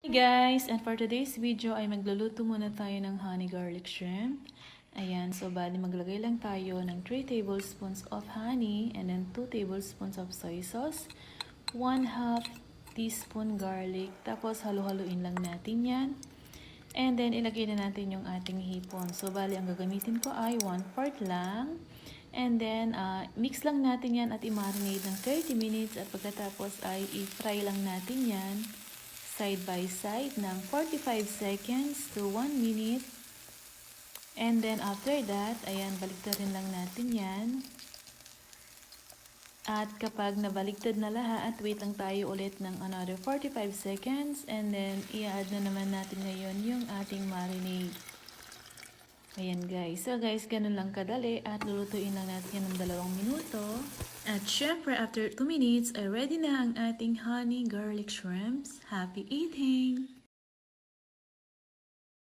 Hi guys! And for today's video ay magluluto muna tayo ng honey garlic shrimp. Ayan, so bali maglagay lang tayo ng 3 tablespoons of honey and then 2 tablespoons of soy sauce, 1/2 teaspoon garlic, tapos halu-haluin lang natin yan. And then ilagay na natin yung ating hipon. So bali ang gagamitin ko ay 1/4 lang. And then mix lang natin yan at i-marinate ng 30 minutes at pagkatapos ay i-fry lang natin yan side by side ng 45 seconds to 1 minute. And then after that, ayan, baliktarin lang natin yan. At kapag nabaligtad na lahat, wait lang tayo ulit ng another 45 seconds. And then i-add na naman natin ngayon yung ating marinade. Ayan guys. So guys, ganun lang kadali at lulutuin lang natin yan ng 2 minuto. At syempre, after 2 minutes, ay ready na ang ating honey garlic shrimps. Happy eating!